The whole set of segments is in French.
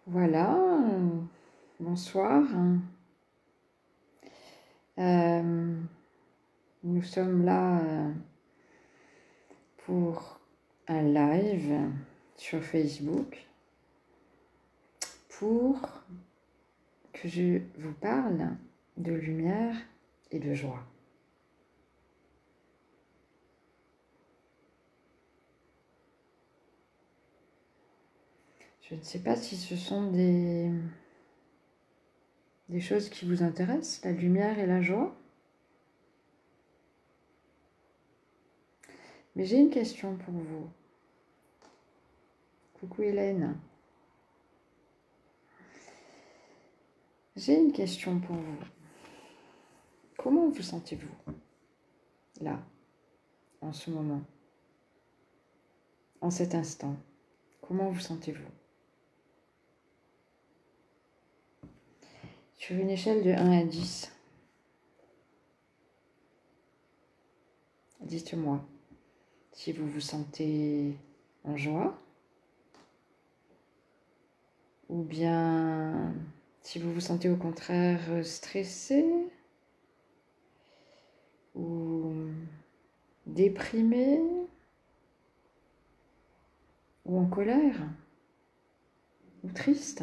Voilà, bonsoir. Nous sommes là pour un live sur Facebook pour que je vous parle de lumière et de joie. Je ne sais pas si ce sont des choses qui vous intéressent, la lumière et la joie. Mais j'ai une question pour vous. Coucou Hélène. J'ai une question pour vous. Comment vous sentez-vous là, en ce moment, en cet instant? Comment vous sentez-vous? Sur une échelle de 1 à 10, dites-moi si vous vous sentez en joie ou bien si vous vous sentez au contraire stressé ou déprimé ou en colère ou triste.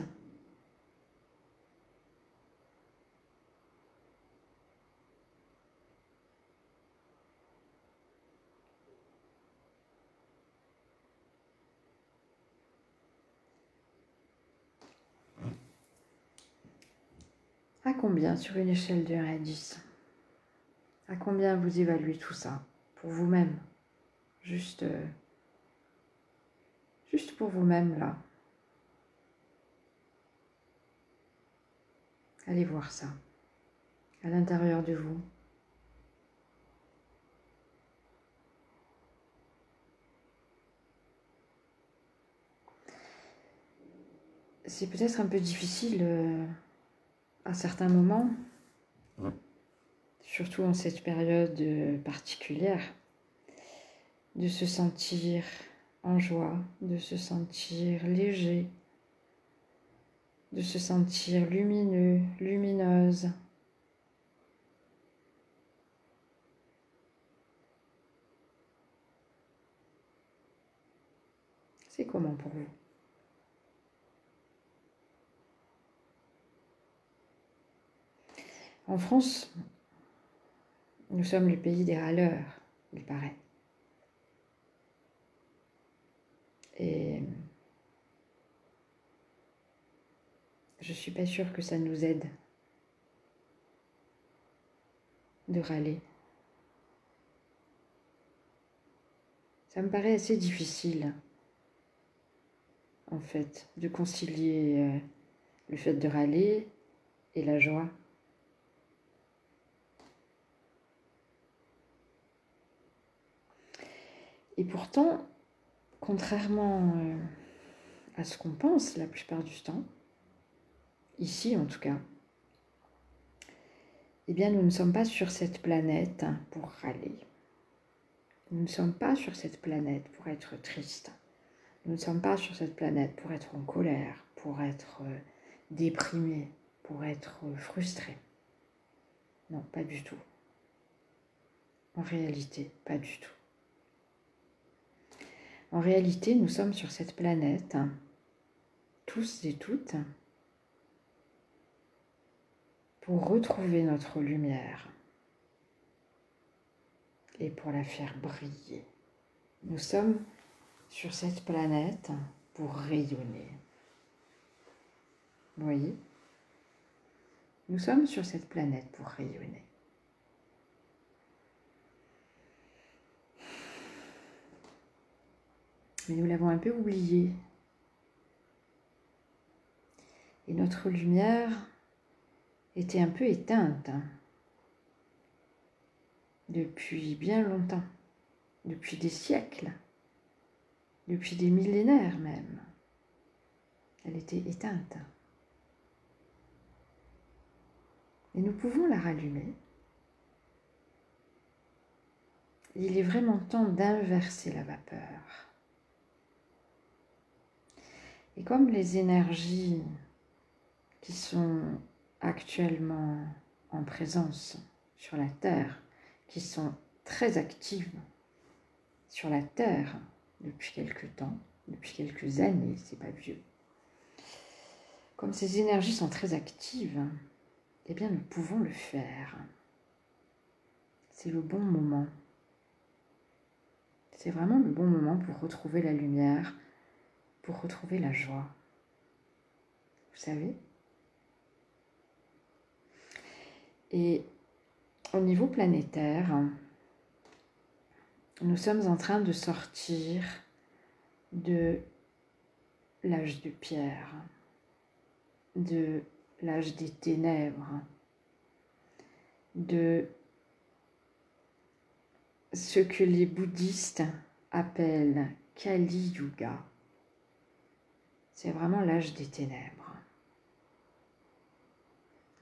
À combien sur une échelle de 1 à 10? À combien vous évaluez tout ça pour vous-même? Juste pour vous-même là. Allez voir ça à l'intérieur de vous. C'est peut-être un peu difficile à certains moments, surtout en cette période particulière, de se sentir en joie, de se sentir léger, de se sentir lumineux, lumineuse. C'est comment pour vous? En France, nous sommes le pays des râleurs, il paraît. Et je ne suis pas sûre que ça nous aide de râler. Ça me paraît assez difficile, en fait, de concilier le fait de râler et la joie. Et pourtant, contrairement à ce qu'on pense la plupart du temps, ici en tout cas, eh bien nous ne sommes pas sur cette planète pour râler. Nous ne sommes pas sur cette planète pour être triste. Nous ne sommes pas sur cette planète pour être en colère, pour être déprimé, pour être frustré. Non, pas du tout. En réalité, pas du tout. En réalité, nous sommes sur cette planète, tous et toutes, pour retrouver notre lumière et pour la faire briller. Nous sommes sur cette planète pour rayonner. Vous voyez? Nous sommes sur cette planète pour rayonner. Mais nous l'avons un peu oublié. Et notre lumière était un peu éteinte depuis bien longtemps, depuis des siècles, depuis des millénaires même. Elle était éteinte. Et nous pouvons la rallumer. Il est vraiment temps d'inverser la vapeur. Et comme les énergies qui sont actuellement en présence sur la Terre, qui sont très actives sur la Terre depuis quelques temps, depuis quelques années, c'est pas vieux. Comme ces énergies sont très actives, eh bien nous pouvons le faire. C'est le bon moment. C'est vraiment le bon moment pour retrouver la lumière, pour retrouver la joie. Vous savez ? Et au niveau planétaire, nous sommes en train de sortir de l'âge de pierre, de l'âge des ténèbres, de ce que les bouddhistes appellent Kali Yuga. C'est vraiment l'âge des ténèbres.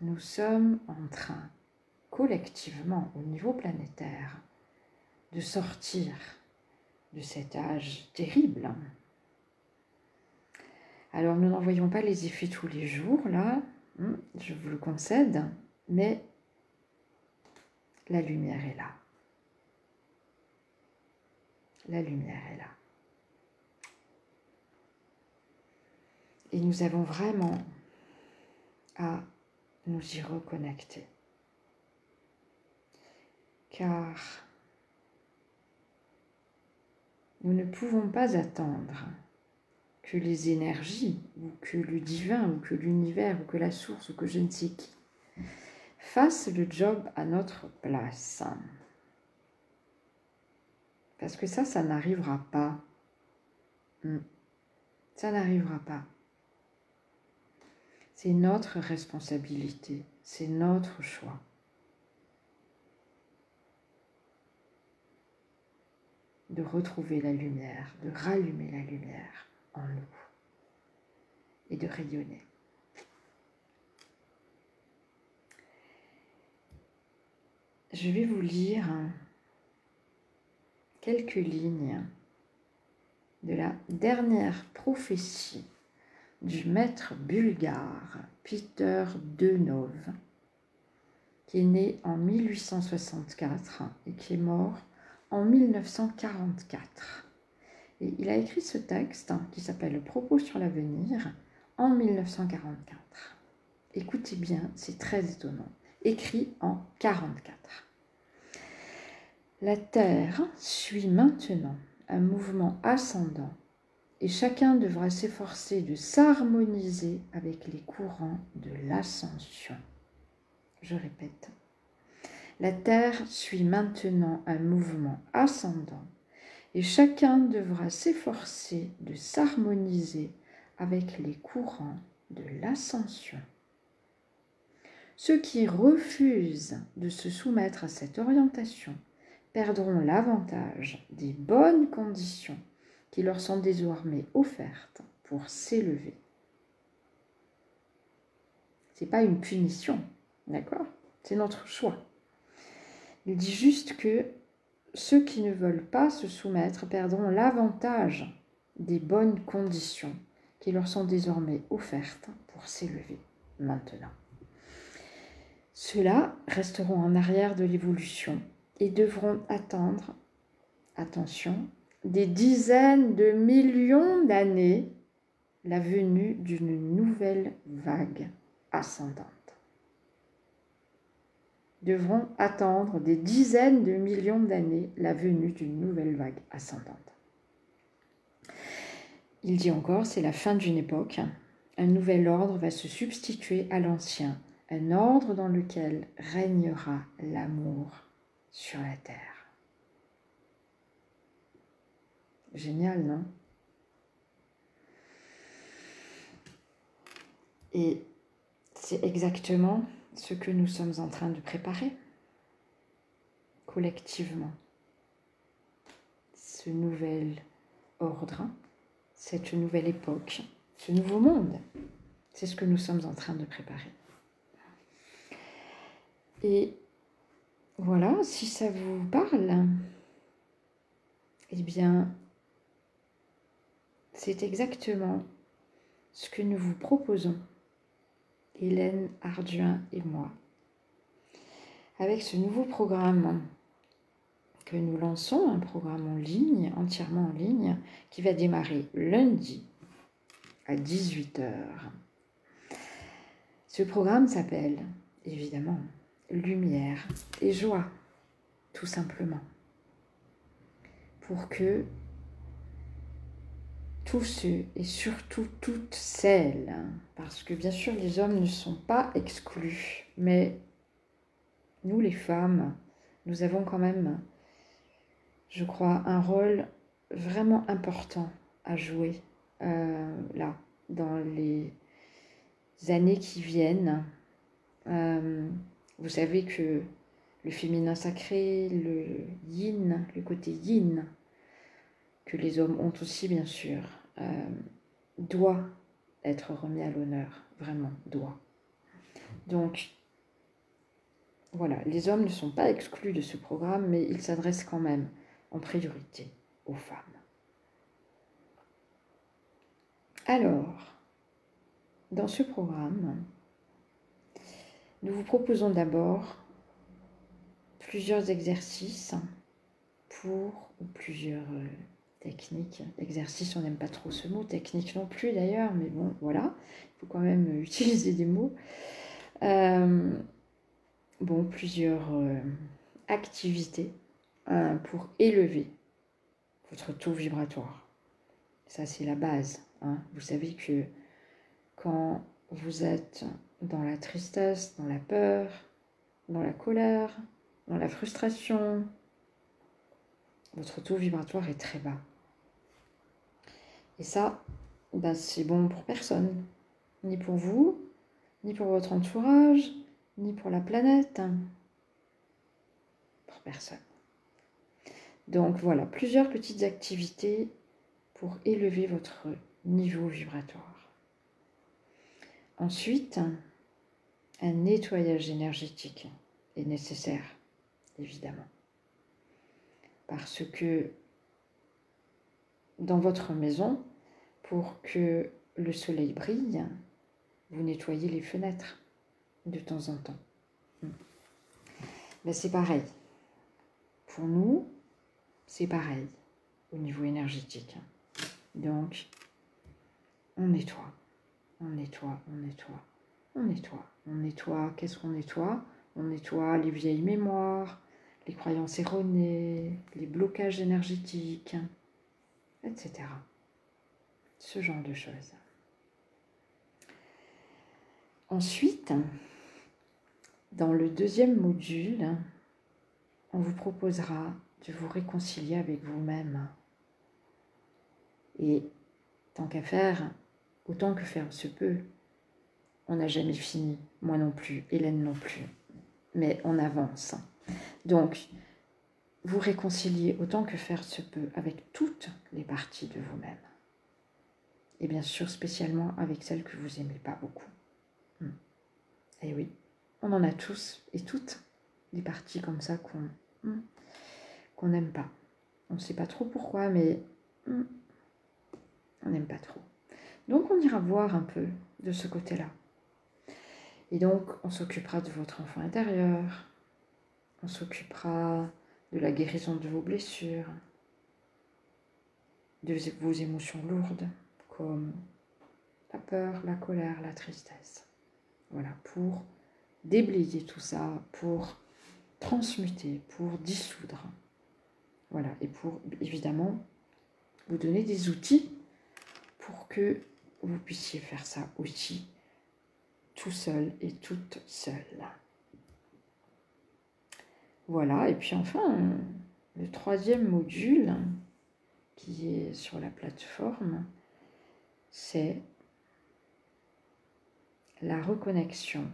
Nous sommes en train, collectivement, au niveau planétaire, de sortir de cet âge terrible. Alors, nous n'en voyons pas les effets tous les jours, là, je vous le concède, mais la lumière est là. La lumière est là. Et nous avons vraiment à nous y reconnecter. Car nous ne pouvons pas attendre que les énergies, ou que le divin, ou que l'univers, ou que la source, ou que je ne sais qui, fassent le job à notre place. Parce que ça n'arrivera pas. Ça n'arrivera pas. C'est notre responsabilité, c'est notre choix. De retrouver la lumière, de rallumer la lumière en nous et de rayonner. Je vais vous lire quelques lignes de la dernière prophétie du maître bulgare Peter Denov, qui est né en 1864 et qui est mort en 1944. Et il a écrit ce texte qui s'appelle « Propos sur l'avenir » en 1944. Écoutez bien, c'est très étonnant. Écrit en 1944. La Terre suit maintenant un mouvement ascendant et chacun devra s'efforcer de s'harmoniser avec les courants de l'ascension. Je répète. La Terre suit maintenant un mouvement ascendant et chacun devra s'efforcer de s'harmoniser avec les courants de l'ascension. Ceux qui refusent de se soumettre à cette orientation perdront l'avantage des bonnes conditions qui leur sont désormais offertes pour s'élever. Ce n'est pas une punition, d'accord ? C'est notre choix. Il dit juste que ceux qui ne veulent pas se soumettre perdront l'avantage des bonnes conditions qui leur sont désormais offertes pour s'élever maintenant. Ceux-là resteront en arrière de l'évolution et devront attendre, attention, des dizaines de millions d'années la venue d'une nouvelle vague ascendante. Devront attendre des dizaines de millions d'années la venue d'une nouvelle vague ascendante. Il dit encore, c'est la fin d'une époque. Un nouvel ordre va se substituer à l'ancien, un ordre dans lequel régnera l'amour sur la terre. Génial, non ? Et c'est exactement ce que nous sommes en train de préparer, collectivement. Ce nouvel ordre, cette nouvelle époque, ce nouveau monde, c'est ce que nous sommes en train de préparer. Et voilà, si ça vous parle, eh bien, c'est exactement ce que nous vous proposons, Hélène Arduin et moi, avec ce nouveau programme que nous lançons, un programme en ligne, entièrement en ligne, qui va démarrer lundi à 18 heures. Ce programme s'appelle, évidemment, Lumière et Joie, tout simplement. Pour que tous ceux et surtout toutes celles, parce que bien sûr les hommes ne sont pas exclus, mais nous les femmes, nous avons quand même, je crois, un rôle vraiment important à jouer là, dans les années qui viennent. Vous savez que le féminin sacré, le yin, le côté yin, que les hommes ont aussi bien sûr, doit être remis à l'honneur, vraiment, doit. Donc, voilà, les hommes ne sont pas exclus de ce programme, mais ils s'adressent quand même en priorité aux femmes. Alors, dans ce programme, nous vous proposons d'abord plusieurs exercices ou plusieurs techniques. Exercice, on n'aime pas trop ce mot, technique non plus d'ailleurs, mais bon, voilà, il faut quand même utiliser des mots. Plusieurs activités pour élever votre taux vibratoire. Ça, c'est la base. Vous savez que quand vous êtes dans la tristesse, dans la peur, dans la colère, dans la frustration, votre taux vibratoire est très bas. Et ça, c'est bon pour personne. Ni pour vous, ni pour votre entourage, ni pour la planète. Pour personne. Donc voilà, plusieurs petites activités pour élever votre niveau vibratoire. Ensuite, un nettoyage énergétique est nécessaire, évidemment. Parce que dans votre maison, pour que le soleil brille, vous nettoyez les fenêtres de temps en temps. Ben, c'est pareil. Pour nous, c'est pareil au niveau énergétique. Donc, on nettoie, on nettoie, on nettoie, on nettoie. On nettoie, qu'est-ce qu'on nettoie? On nettoie les vieilles mémoires, les croyances erronées, les blocages énergétiques, etc. Ce genre de choses. Ensuite, dans le deuxième module, on vous proposera de vous réconcilier avec vous-même. Et tant qu'à faire, autant que faire se peut, on n'a jamais fini, moi non plus, Hélène non plus, mais on avance. Donc, vous réconciliez autant que faire se peut avec toutes les parties de vous-même. Et bien sûr, spécialement avec celles que vous n'aimez pas beaucoup. Et oui, on en a tous et toutes des parties comme ça qu'on n'aime pas. On ne sait pas trop pourquoi, mais on n'aime pas trop. Donc, on ira voir un peu de ce côté-là. Et donc, on s'occupera de votre enfant intérieur, on s'occupera de la guérison de vos blessures, de vos émotions lourdes, comme la peur, la colère, la tristesse. Voilà, pour déblayer tout ça, pour transmuter, pour dissoudre. Voilà, et pour, évidemment, vous donner des outils pour que vous puissiez faire ça aussi, tout seul et toute seule. Voilà, et puis enfin, le troisième module qui est sur la plateforme, c'est la reconnexion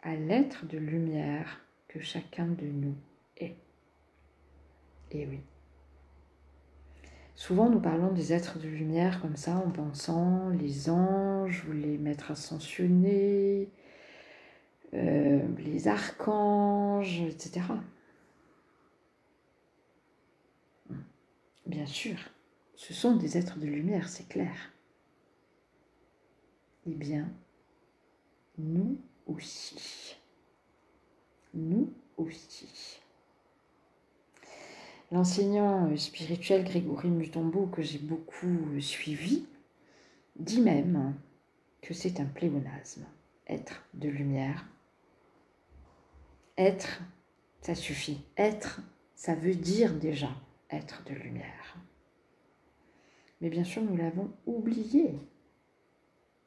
à l'être de lumière que chacun de nous est. Et oui. Souvent, nous parlons des êtres de lumière comme ça, en pensant les anges ou les maîtres ascensionnés, les archanges, etc. Bien sûr, ce sont des êtres de lumière, c'est clair. Eh bien, nous aussi. Nous aussi. L'enseignant spirituel Grégory Mutombo, que j'ai beaucoup suivi, dit même que c'est un pléonasme. Être de lumière. Être, ça suffit. Être, ça veut dire déjà être de lumière. Mais bien sûr, nous l'avons oublié.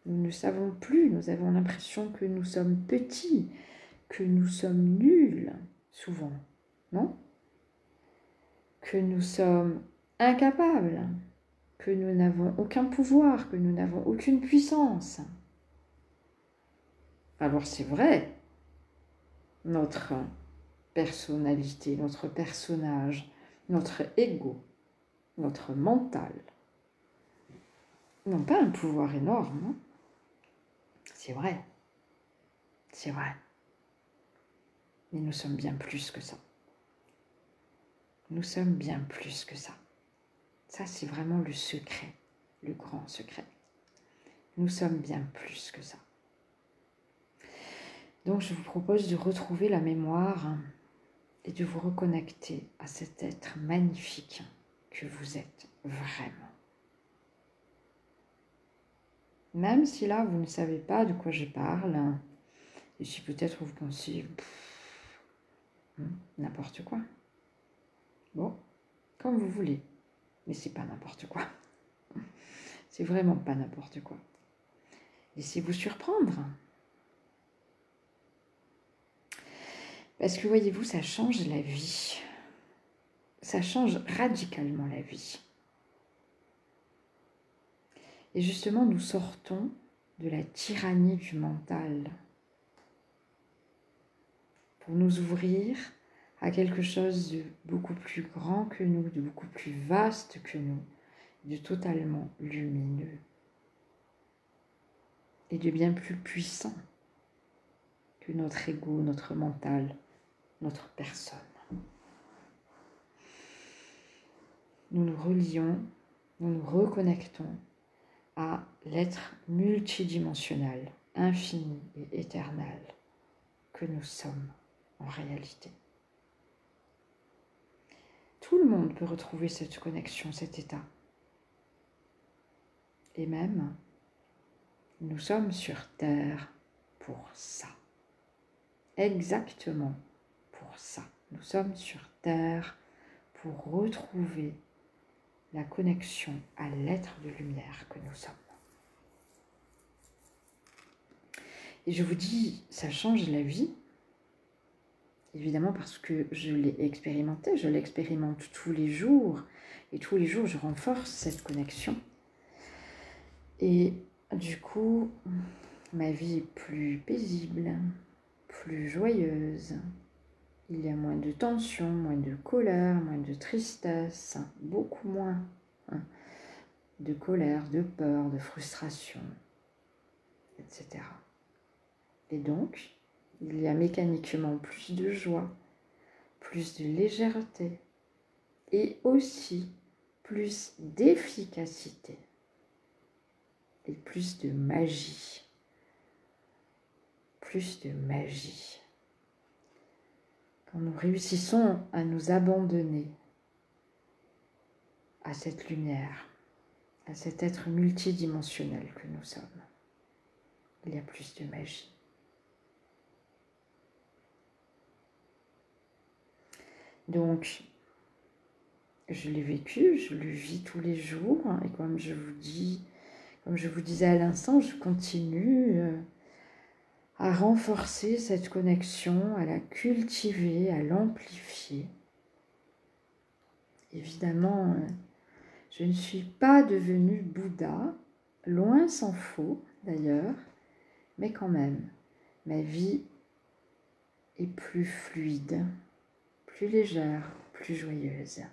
Nous ne savons plus, nous avons l'impression que nous sommes petits, que nous sommes nuls, souvent, non? Que nous sommes incapables, que nous n'avons aucun pouvoir, que nous n'avons aucune puissance. Alors c'est vrai, notre personnalité, notre personnage, notre ego, notre mental n'ont pas un pouvoir énorme, hein. C'est vrai, c'est vrai. Mais nous sommes bien plus que ça. Nous sommes bien plus que ça. Ça, c'est vraiment le secret, le grand secret. Nous sommes bien plus que ça. Donc, je vous propose de retrouver la mémoire et de vous reconnecter à cet être magnifique que vous êtes vraiment. Même si là, vous ne savez pas de quoi je parle, et si peut-être vous pensez n'importe quoi. Bon, comme vous voulez, mais c'est pas n'importe quoi. C'est vraiment pas n'importe quoi. Laissez-vous surprendre. Parce que voyez-vous, ça change la vie. Ça change radicalement la vie. Et justement, nous sortons de la tyrannie du mental pour nous ouvrir à quelque chose de beaucoup plus grand que nous, de beaucoup plus vaste que nous, de totalement lumineux et de bien plus puissant que notre ego, notre mental, notre personne. Nous nous relions, nous nous reconnectons à l'être multidimensionnel, infini et éternel que nous sommes en réalité. Tout le monde peut retrouver cette connexion, cet état. Et même, nous sommes sur Terre pour ça. Exactement pour ça. Nous sommes sur Terre pour retrouver la connexion à l'être de lumière que nous sommes. Et je vous dis, ça change la vie, évidemment parce que je l'ai expérimenté, je l'expérimente tous les jours, et tous les jours je renforce cette connexion. Et du coup, ma vie est plus paisible, plus joyeuse. Il y a moins de tension, moins de colère, moins de tristesse, beaucoup moins de colère, de peur, de frustration, etc. Et donc, il y a mécaniquement plus de joie, plus de légèreté et aussi plus d'efficacité et plus de magie. Plus de magie. Quand nous réussissons à nous abandonner à cette lumière, à cet être multidimensionnel que nous sommes, il y a plus de magie. Donc, je l'ai vécu, je le vis tous les jours, et comme je vous disais à l'instant, je continue à renforcer cette connexion, à la cultiver, à l'amplifier. Évidemment, je ne suis pas devenue Bouddha, loin s'en faut d'ailleurs, mais quand même, ma vie est plus fluide, plus légère, plus joyeuse.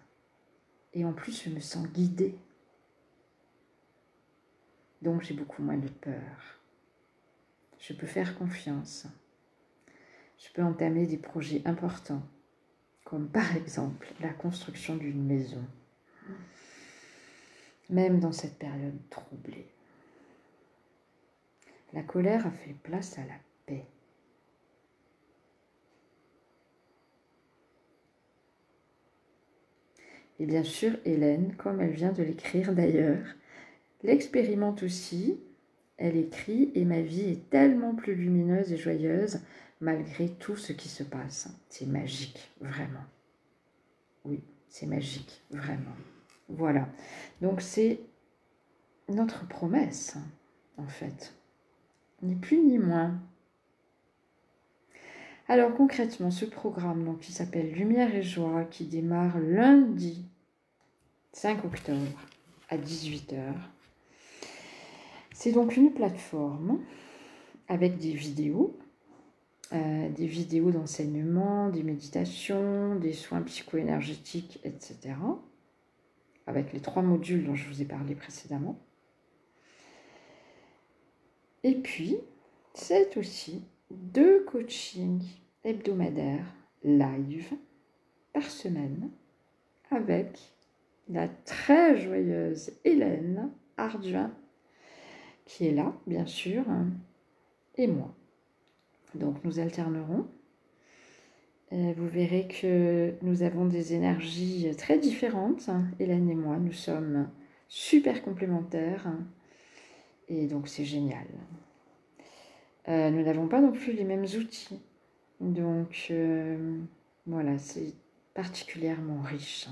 Et en plus, je me sens guidée. Donc, j'ai beaucoup moins de peur. Je peux faire confiance. Je peux entamer des projets importants, comme par exemple la construction d'une maison, même dans cette période troublée. La colère a fait place à la paix. Et bien sûr, Hélène, comme elle vient de l'écrire d'ailleurs, l'expérimente aussi. Elle écrit « Et ma vie est tellement plus lumineuse et joyeuse malgré tout ce qui se passe. » C'est magique, vraiment. Oui, c'est magique, vraiment. Voilà. Donc c'est notre promesse, en fait. Ni plus ni moins. Alors concrètement, ce programme donc, qui s'appelle Lumière et Joie, qui démarre lundi 5 octobre à 18 h, c'est donc une plateforme avec des vidéos d'enseignement, des méditations, des soins psycho-énergétiques, etc. Avec les 3 modules dont je vous ai parlé précédemment. Et puis, c'est aussi 2 coachings hebdomadaires live par semaine avec la très joyeuse Hélène Arduin, qui est là, bien sûr, et moi. Donc, nous alternerons. Vous verrez que nous avons des énergies très différentes. Hélène et moi, nous sommes super complémentaires. Et donc, c'est génial. Nous n'avons pas non plus les mêmes outils. Donc, voilà, c'est particulièrement riche.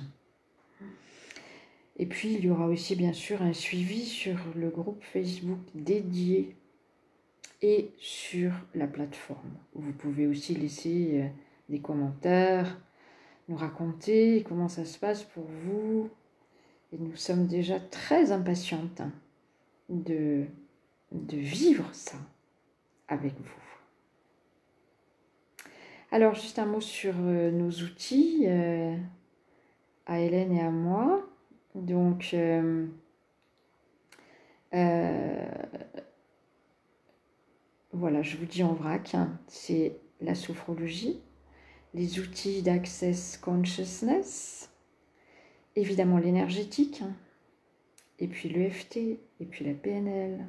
Et puis, il y aura aussi, bien sûr, un suivi sur le groupe Facebook dédié et sur la plateforme. Vous pouvez aussi laisser des commentaires, nous raconter comment ça se passe pour vous. Et nous sommes déjà très impatientes de vivre ça avec vous. Alors, juste un mot sur nos outils, à Hélène et à moi. Donc, voilà, je vous dis en vrac, hein, c'est la sophrologie, les outils d'Access Consciousness, évidemment l'énergétique, hein, et puis l'EFT, et puis la PNL,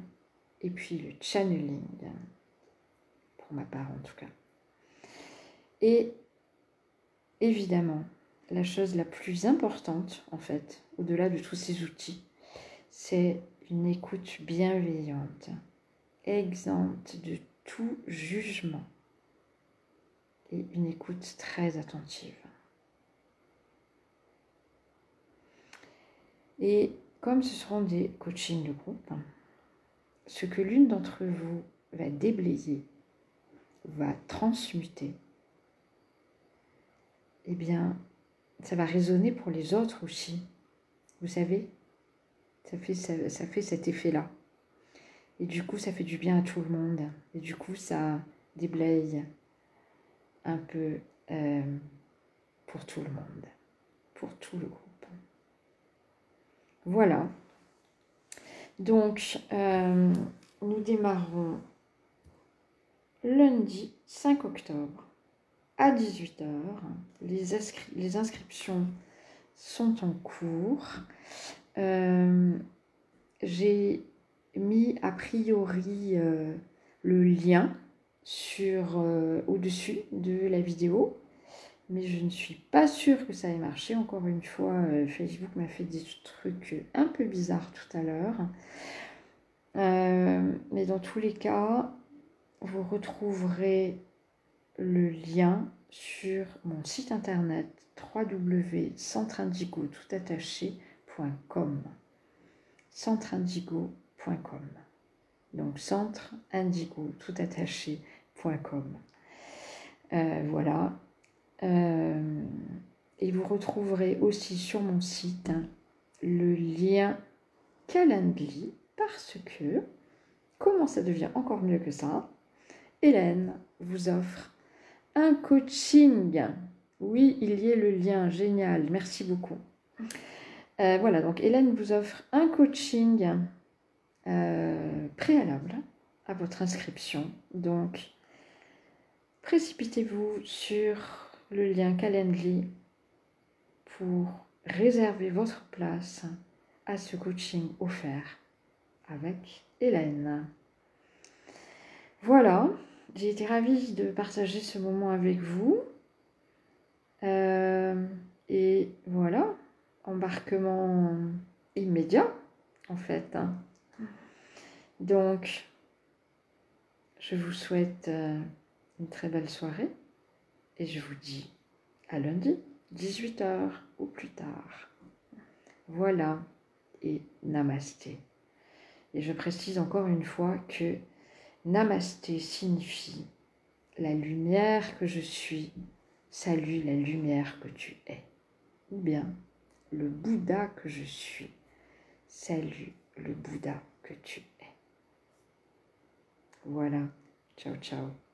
et puis le channeling, pour ma part en tout cas. Et évidemment, la chose la plus importante, en fait, au-delà de tous ces outils, c'est une écoute bienveillante, exempte de tout jugement et une écoute très attentive. Et comme ce seront des coachings de groupe, ce que l'une d'entre vous va déblayer, va transmuter, eh bien, ça va résonner pour les autres aussi. Vous savez, ça fait cet effet-là. Et du coup, ça fait du bien à tout le monde. Et du coup, ça déblaye un peu pour tout le monde, pour tout le groupe. Voilà. Donc, nous démarrons lundi 5 octobre à 18 h. Les inscriptions sont en cours. J'ai mis a priori le lien au-dessus de la vidéo, mais je ne suis pas sûre que ça ait marché. Encore une fois, Facebook m'a fait des trucs un peu bizarres tout à l'heure. Mais dans tous les cas, vous retrouverez le lien sur mon site internet www.centreindigo.com. centreindigo.com. Donc centreindigo.com. Voilà. Et vous retrouverez aussi sur mon site le lien Calendly, parce que, comment ça devient encore mieux que ça, Hélène vous offre un coaching. Oui, il y est le lien, génial, merci beaucoup. Voilà, donc Hélène vous offre un coaching préalable à votre inscription. Donc, précipitez-vous sur le lien Calendly pour réserver votre place à ce coaching offert avec Hélène. Voilà, j'ai été ravie de partager ce moment avec vous. Et voilà, embarquement immédiat en fait. Donc, je vous souhaite une très belle soirée et je vous dis à lundi, 18 h ou plus tard. Voilà, et namasté. Et je précise encore une fois que namasté signifie la lumière que je suis, salue la lumière que tu es. Ou bien le Bouddha que je suis, salue le Bouddha que tu es. Voilà, ciao ciao.